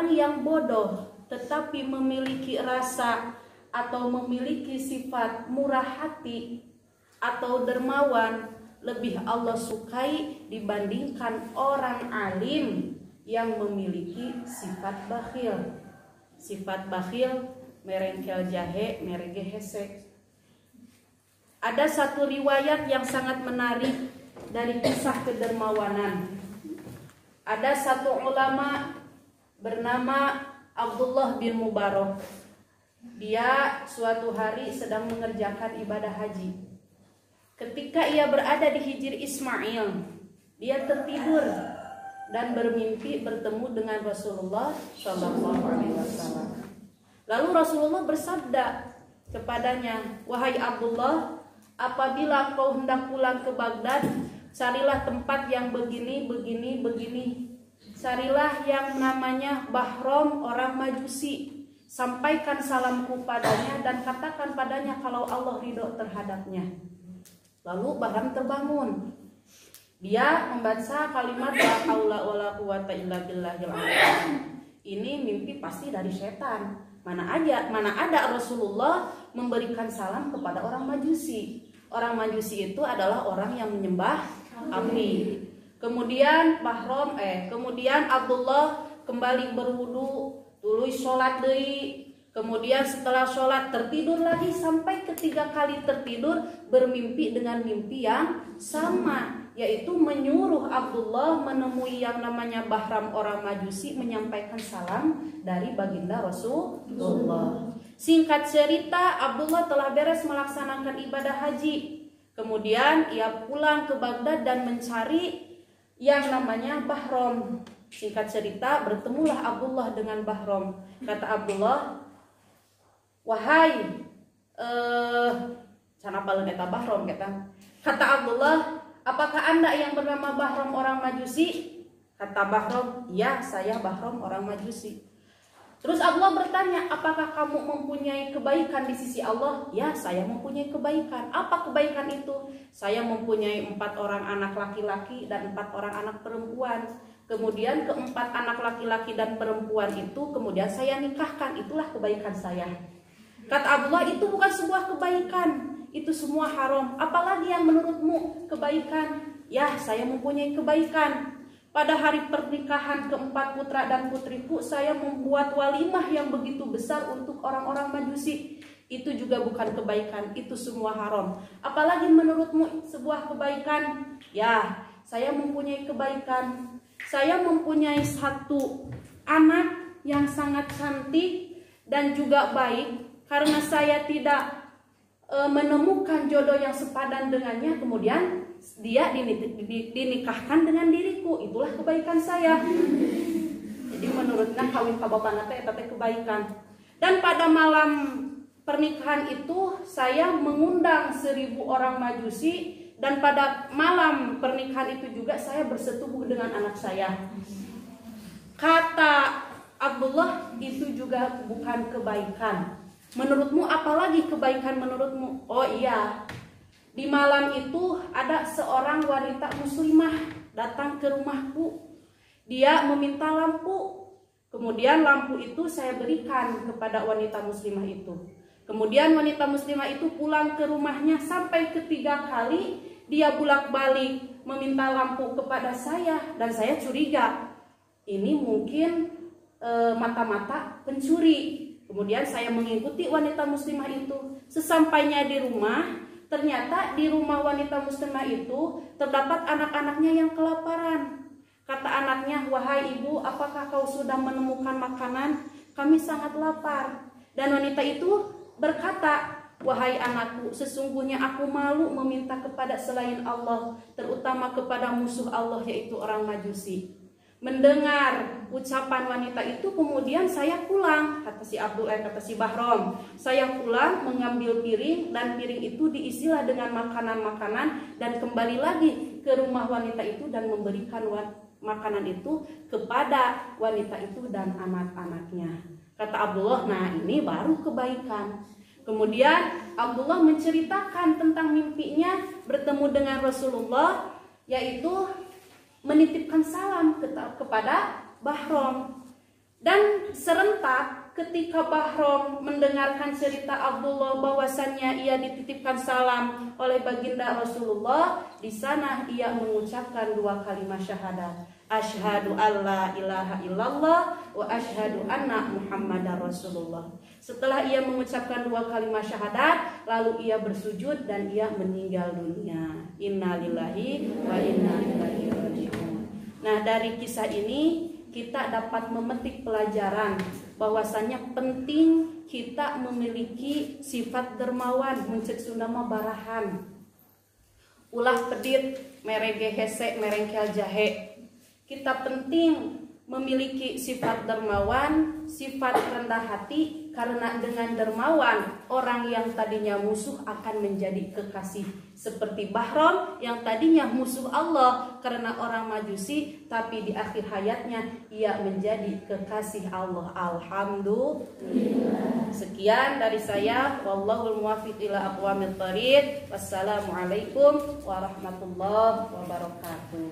orang yang bodoh tetapi memiliki rasa atau memiliki sifat murah hati atau dermawan lebih Allah sukai dibandingkan orang alim yang memiliki sifat bakhil. Sifat bakhil merengkel jahe, merege hese. Ada satu riwayat yang sangat menarik dari kisah kedermawanan. Ada satu ulama bernama Abdullah bin Mubarak. Dia suatu hari sedang mengerjakan ibadah haji. Ketika ia berada di Hijr Ismail, dia tertidur dan bermimpi bertemu dengan Rasulullah SAW. Lalu Rasulullah bersabda kepadanya, "Wahai Abdullah, apabila kau hendak pulang ke Baghdad, carilah tempat yang begini. Carilah yang namanya Bahram orang Majusi. Sampaikan salamku padanya dan katakan padanya kalau Allah ridho terhadapnya." Lalu Bahram terbangun. Dia membaca kalimat la haula wala quwata illa billahil azim. Ini mimpi pasti dari setan. Mana ada Rasulullah memberikan salam kepada orang Majusi. Orang Majusi itu adalah orang yang menyembah api. Kemudian kemudian Abdullah kembali berwudu, tuluy sholat deui. Kemudian setelah sholat tertidur lagi sampai ketiga kali tertidur bermimpi dengan mimpi yang sama, yaitu menyuruh Abdullah menemui yang namanya Bahram orang Majusi menyampaikan salam dari baginda Rasulullah. Singkat cerita, Abdullah telah beres melaksanakan ibadah haji. Kemudian ia pulang ke Baghdad dan mencari yang namanya Bahram. Singkat cerita, bertemulah Abdullah dengan Bahram. Kata Abdullah, "Wahai Bahram," kata Abdullah, "apakah Anda yang bernama Bahram orang Majusi?" Kata Bahram, "Ya, saya Bahram orang Majusi." Terus Abdullah bertanya, "Apakah kamu mempunyai kebaikan di sisi Allah?" "Ya, saya mempunyai kebaikan." "Apa kebaikan itu?" "Saya mempunyai 4 orang anak laki-laki dan 4 orang anak perempuan. Kemudian keempat anak laki-laki dan perempuan itu kemudian saya nikahkan. Itulah kebaikan saya." Kata Abdullah, "Itu bukan sebuah kebaikan, itu semua haram. Apalagi yang menurutmu kebaikan?" "Ya, saya mempunyai kebaikan. Pada hari pernikahan keempat putra dan putriku, saya membuat walimah yang begitu besar untuk orang-orang Majusi. Itu juga bukan kebaikan, itu semua haram. Apalagi menurutmu sebuah kebaikan?" "Ya, saya mempunyai kebaikan. Saya mempunyai 1 anak yang sangat cantik dan juga baik. Karena saya tidak menemukan jodoh yang sepadan dengannya, kemudian dia dinikahkan dengan diriku. Itulah kebaikan saya." Jadi menurutnya kawin kabapana teh kebaikan. Dan pada malam pernikahan itu saya mengundang 1000 orang Majusi, dan pada malam pernikahan itu juga saya bersetubuh dengan anak saya. Kata Abdullah, "Itu juga bukan kebaikan. Menurutmu apalagi kebaikan menurutmu?" "Oh iya, di malam itu ada seorang wanita muslimah datang ke rumahku. Dia meminta lampu. Kemudian lampu itu saya berikan kepada wanita muslimah itu. Kemudian wanita muslimah itu pulang ke rumahnya sampai ketiga kali dia bolak-balik meminta lampu kepada saya, dan saya curiga ini mungkin mata-mata pencuri. Kemudian saya mengikuti wanita muslimah itu. Sesampainya di rumah, ternyata di rumah wanita muslimah itu terdapat anak-anaknya yang kelaparan. Kata anaknya, "Wahai ibu, apakah kau sudah menemukan makanan? Kami sangat lapar." Dan wanita itu berkata, "Wahai anakku, sesungguhnya aku malu meminta kepada selain Allah, terutama kepada musuh Allah yaitu orang Majusi." Mendengar ucapan wanita itu, kemudian saya pulang, kata si Bahram. Saya pulang mengambil piring, dan piring itu diisilah dengan makanan-makanan, dan kembali lagi ke rumah wanita itu dan memberikan makanan itu kepada wanita itu dan anak-anaknya. Kata Abdullah, "Nah ini baru kebaikan." Kemudian Abdullah menceritakan tentang mimpinya bertemu dengan Rasulullah, yaitu menitipkan salam kepada Bahram. Dan serentak ketika Bahram mendengarkan cerita Abdullah bahwasannya ia dititipkan salam oleh baginda Rasulullah, di sana ia mengucapkan 2 kalimat syahadat. Asyhadu alla ilaha illallah wa asyhadu anna Muhammadar Rasulullah. Setelah ia mengucapkan 2 kalimat syahadat, lalu ia bersujud dan ia meninggal dunia. Innalillahi wa inna ilaihi raji'un. Nah, dari kisah ini kita dapat memetik pelajaran bahwasannya penting kita memiliki sifat dermawan, mencek Sundama barahan. Ulah pedit, merege hese, merengkel jahe. Kita penting memiliki sifat dermawan, sifat rendah hati, karena dengan dermawan orang yang tadinya musuh akan menjadi kekasih. Seperti Bahram yang tadinya musuh Allah karena orang Majusi, tapi di akhir hayatnya ia menjadi kekasih Allah. Alhamdulillah. Sekian dari saya. Wallahul muwaffiq ila aqwamit thoriq. Wassalamualaikum warahmatullahi wabarakatuh.